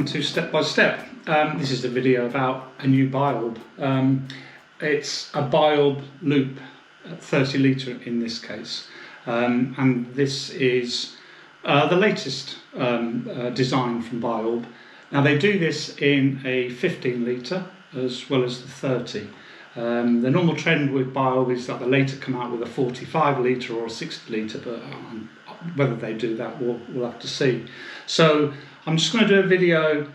welcome to Step by Step. This is a video about a new biOrb. It's a biOrb loop, 30 litre in this case, and this is the latest design from biOrb. Now they do this in a 15 litre as well as the 30. The normal trend with biOrb is that the later come out with a 45 litre or a 60 litre, but whether they do that we'll have to see. So I'm just going to do a video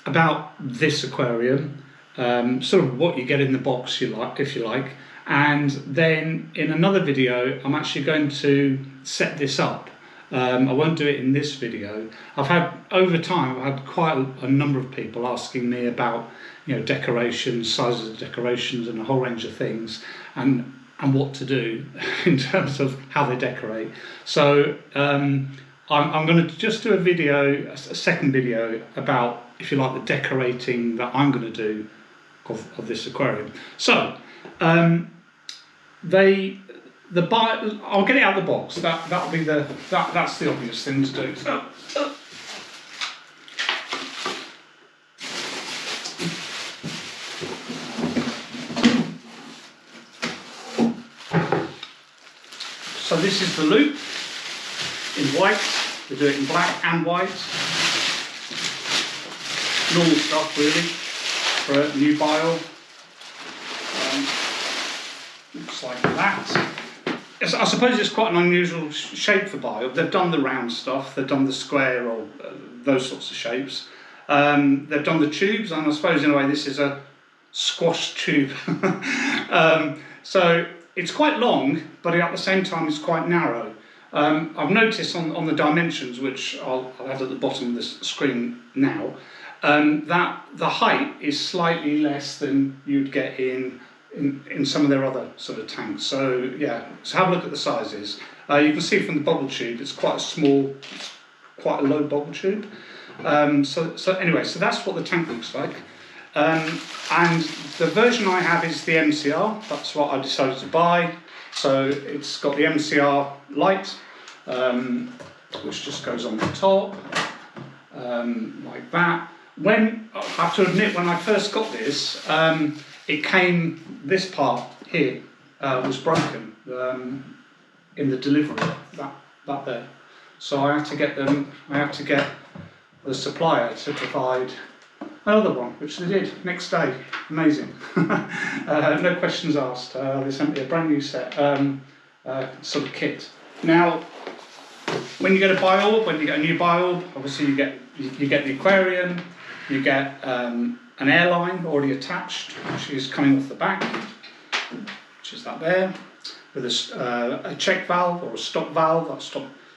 about this aquarium, sort of what you get in the box, if you like, and then in another video I'm actually going to set this up. I won't do it in this video. Over time I've had quite a number of people asking me about, decorations, sizes of decorations and a whole range of things, and what to do in terms of how they decorate. So I'm going to just do a second video about, if you like, the decorating that I'm going to do of this aquarium. So I'll get it out of the box. That'll be that's the obvious thing to do. So this is the loop in white. We do it in black and white. Normal stuff really for a new biOrb. Looks like that. I suppose it's quite an unusual shape for biOrb. They've done the round stuff, they've done the square or those sorts of shapes. They've done the tubes, and I suppose in a way this is a squash tube. So it's quite long, but at the same time it's quite narrow. I've noticed on the dimensions, which I'll add at the bottom of the screen now, that the height is slightly less than you'd get in some of their other sort of tanks. So yeah, so have a look at the sizes. You can see from the bubble tube it's quite a small, quite a low bubble tube. So anyway, so that's what the tank looks like. And the version I have is the MCR. That's what I decided to buy. So it's got the MCR light, which just goes on the top, like that. I have to admit, when I first got this, it came, this part here was broken in the delivery, that there. So I had to get the supplier to provide another one, which they did next day. Amazing. No questions asked. They sent me a brand new set, sort of kit. Now, when you get a biOrb, when you get a new biOrb, obviously you get the aquarium, you get an airline already attached, which is coming off the back, which is that there, with a check valve or a stop valve.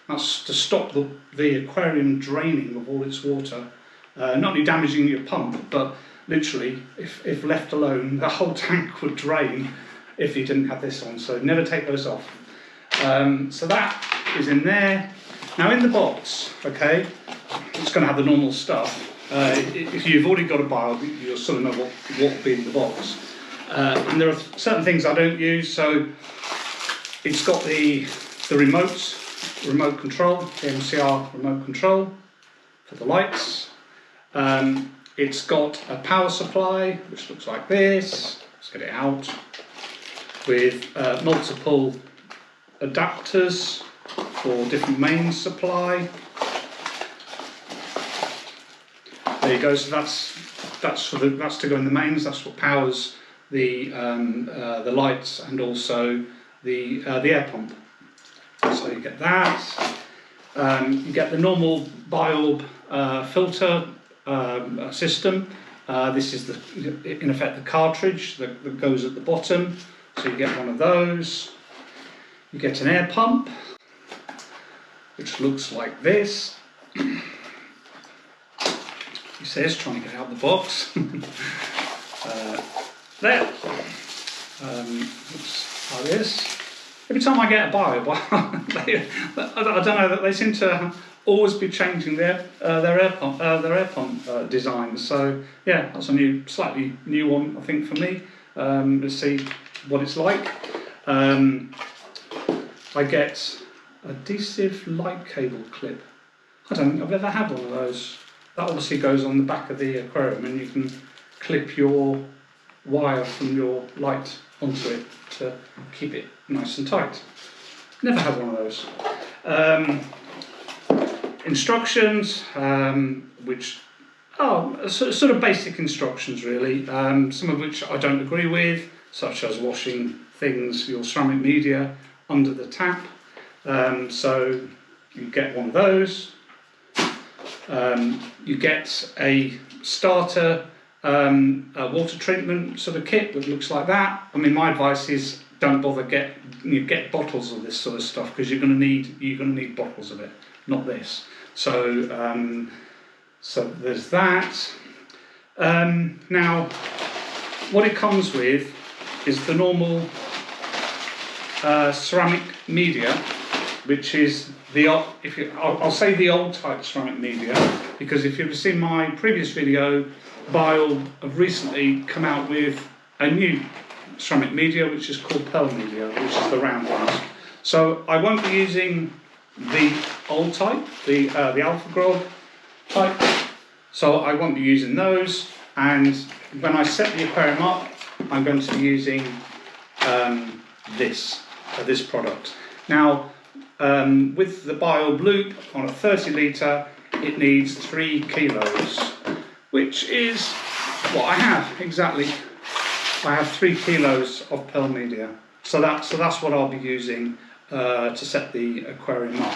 That's to stop the aquarium draining of all its water. Not only damaging your pump, but literally, if left alone, the whole tank would drain if you didn't have this on. So never take those off. So that is in there. Now in the box, okay, it's going to have the normal stuff. If you've already got a biOrb, you'll sort of know what will be in the box. And there are certain things I don't use. So it's got the remote control, the MCR remote control for the lights. It's got a power supply, which looks like this. Let's get it out. With multiple adapters for different mains supply. There you go. So that's to go in the mains. That's what powers the lights and also the air pump. So you get that. You get the normal biOrb filter system. This is in effect the cartridge that goes at the bottom, so you get one of those. You get an air pump, which looks like this. He says, trying to get out the box. There. Looks like this. Every time I get a biOrb, I don't know, they seem to always be changing their air pump design. So yeah, that's a slightly new one, I think, for me. Let's see what it's like. I get adhesive light cable clip. I don't think I've ever had one of those. that obviously goes on the back of the aquarium, and you can clip your wire from your light onto it to keep it nice and tight. Never had one of those. Instructions, which are sort of basic instructions really, some of which I don't agree with, such as washing things, your ceramic media, under the tap. So you get one of those. You get a starter water treatment sort of kit that looks like that. I mean, my advice is don't bother get bottles of this sort of stuff, because you're going to need bottles of it, not this. So so there's that. Now, what it comes with is the normal ceramic media, which is I'll say the old type ceramic media, because if you've seen my previous video, biOrb have recently come out with a new ceramic media which is called pearl media, which is the round ones. So I won't be using the old type, the AlphaGrog type, so I won't be using those. And when I set the aquarium up, I'm going to be using this product. Now, with the biOrb loop on a 30 litre, it needs 3 kilos, which is what I have exactly. I have 3 kilos of pearl media, so that's what I'll be using to set the aquarium up.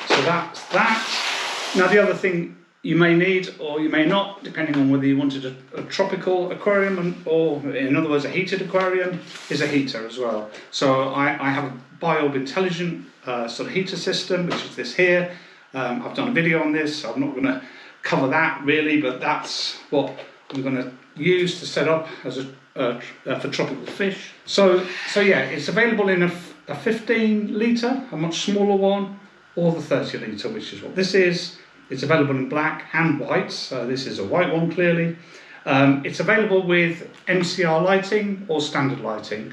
So that's that. Now, the other thing you may need, or you may not, depending on whether you wanted a tropical aquarium, or in other words a heated aquarium, is a heater as well. So I have a biOrb intelligent sort of heater system, which is this here. I've done a video on this, so I'm not going to cover that really, but that's what I'm going to use to set up as for tropical fish. So yeah, it's available in a 15 litre, a much smaller one, or the 30 litre, which is what this is. It's available in black and white, so this is a white one clearly. It's available with MCR lighting or standard lighting.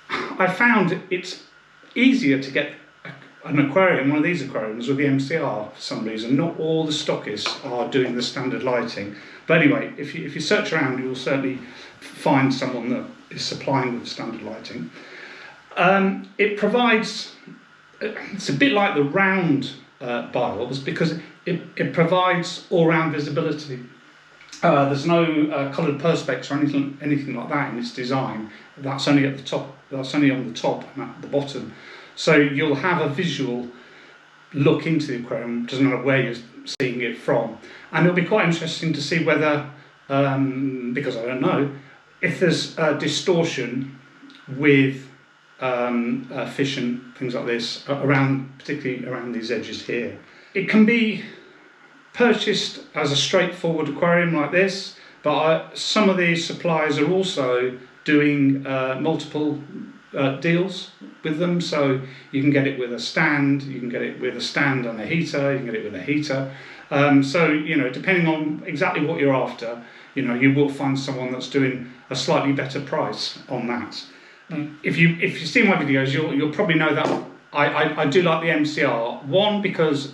I found it's easier to get an aquarium, one of these aquariums, with the MCR for some reason. Not all the stockists are doing the standard lighting. But anyway, if you search around, you will certainly find someone that is supplying with standard lighting. It provides, it's a bit like the round biOrbs, because it provides all-round visibility. There's no coloured perspex or anything like that in its design. That's only at the top. That's only on the top and at the bottom. So you'll have a visual look into the aquarium, doesn't matter where you're seeing it from. And it'll be quite interesting to see whether, because I don't know, if there's distortion with fish and things like this around, particularly around these edges here. It can be purchased as a straightforward aquarium like this, but some of these suppliers are also doing multiple deals with them. So you can get it with a stand, you can get it with a stand and a heater, you can get it with a heater. So, you know, depending on exactly what you're after, you know, you will find someone that's doing a slightly better price on that. If you see my videos, you'll probably know that I do like the MCR. One, because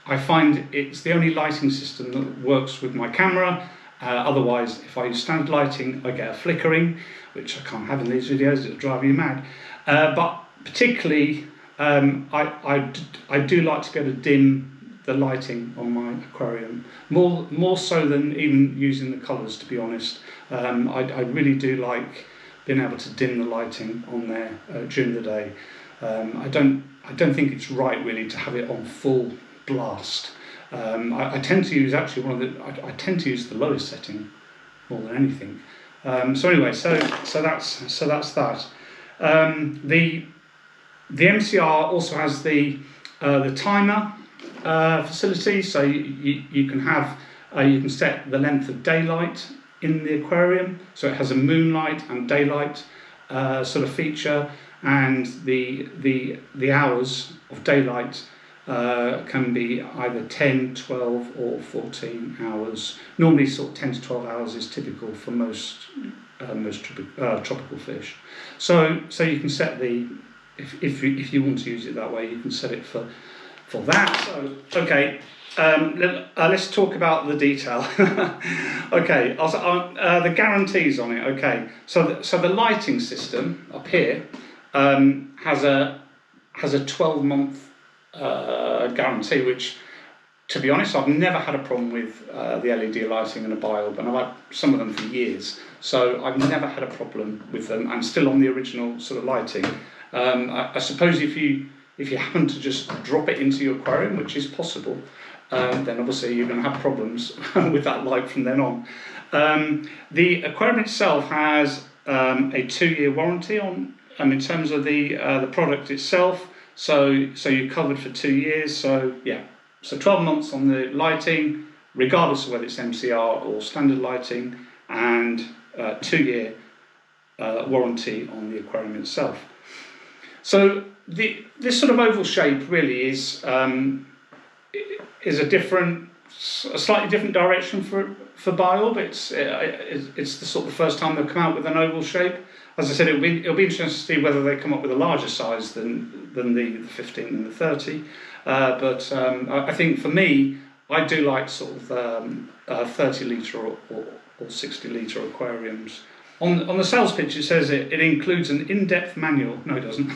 I find it's the only lighting system that works with my camera. Otherwise, if I use standard lighting, I get a flickering, which I can't have in these videos, it'll drive you mad. But particularly, I do like to be able to dim the lighting on my aquarium, more so than even using the colours, to be honest. I really do like being able to dim the lighting on there during the day. I don't think it's right really to have it on full blast. I tend to use actually I tend to use the lowest setting more than anything. So anyway, so that's that. The MCR also has the timer facility, so you can have you can set the length of daylight in the aquarium, so it has a moonlight and daylight sort of feature, and the hours of daylight can be either 10, 12 or 14 hours. Normally sort of 10 to 12 hours is typical for most tropical fish. So you can set if you want to use it that way, you can set it for that. So, okay, let's talk about the detail. Okay, the guarantees on it. Okay, so the lighting system up here has a 12-month guarantee, which, to be honest, I've never had a problem with the LED lighting and a biOrb, and I've had some of them for years, so I've never had a problem with them. I'm still on the original sort of lighting. I suppose if you happen to just drop it into your aquarium, which is possible, then obviously you're going to have problems with that light from then on. The aquarium itself has a 2-year warranty on, in terms of the product itself. So you're covered for 2 years. So yeah, so 12 months on the lighting, regardless of whether it's MCR or standard lighting, and 2-year warranty on the aquarium itself. So this sort of oval shape really is a slightly different direction for biOrb. It's the sort of the first time they'll come out with an oval shape. As I said, it'll be interesting to see whether they come up with a larger size than the 15 and the 30. But I think for me, I do like sort of 30 litre or 60 litre aquariums. On the sales pitch, it says it includes an in-depth manual. No, it doesn't.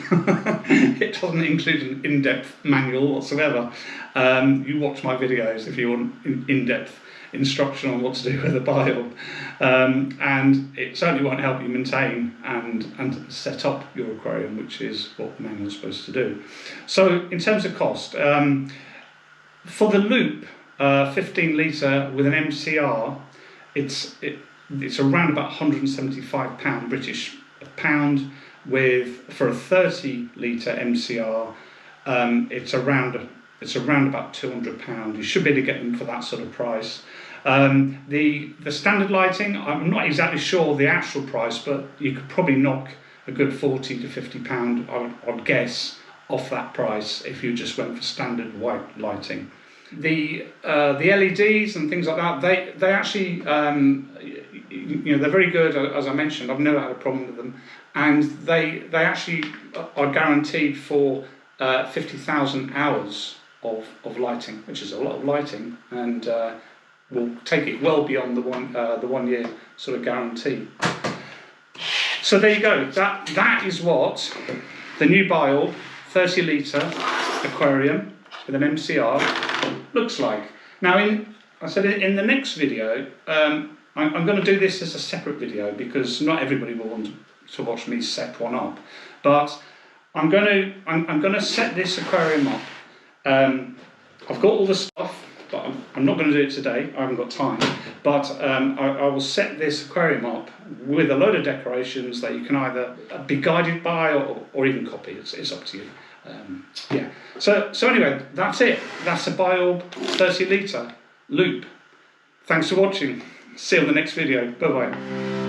It doesn't include an in-depth manual whatsoever. You watch my videos if you want in-depth instruction on what to do with a biOrb. And it certainly won't help you maintain and set up your aquarium, which is what the manual is supposed to do. So in terms of cost, for the loop 15 litre with an MCR, it's around about £175 British pound. For a 30 litre MCR, it's around about £200. You should be able to get them for that sort of price. The standard lighting, I'm not exactly sure the actual price, but you could probably knock a good £40 to £50, I'd guess, off that price if you just went for standard white lighting. The LEDs and things like that, they actually, they're very good. As I mentioned, I've never had a problem with them, and they actually are guaranteed for 50,000 hours of lighting, which is a lot of lighting, and will take it well beyond the 1 year sort of guarantee. So there you go. That is what the new biOrb 30 litre aquarium with an MCR looks like. Now, I said in the next video, I'm going to do this as a separate video because not everybody will want to watch me set one up. But I'm going to set this aquarium up. I've got all the stuff, but I'm not going to do it today. I haven't got time. But I will set this aquarium up with a load of decorations that you can either be guided by or even copy. It's up to you. Yeah. So anyway, that's it. That's a biOrb 30 litre loop. Thanks for watching. See you on the next video. Bye bye.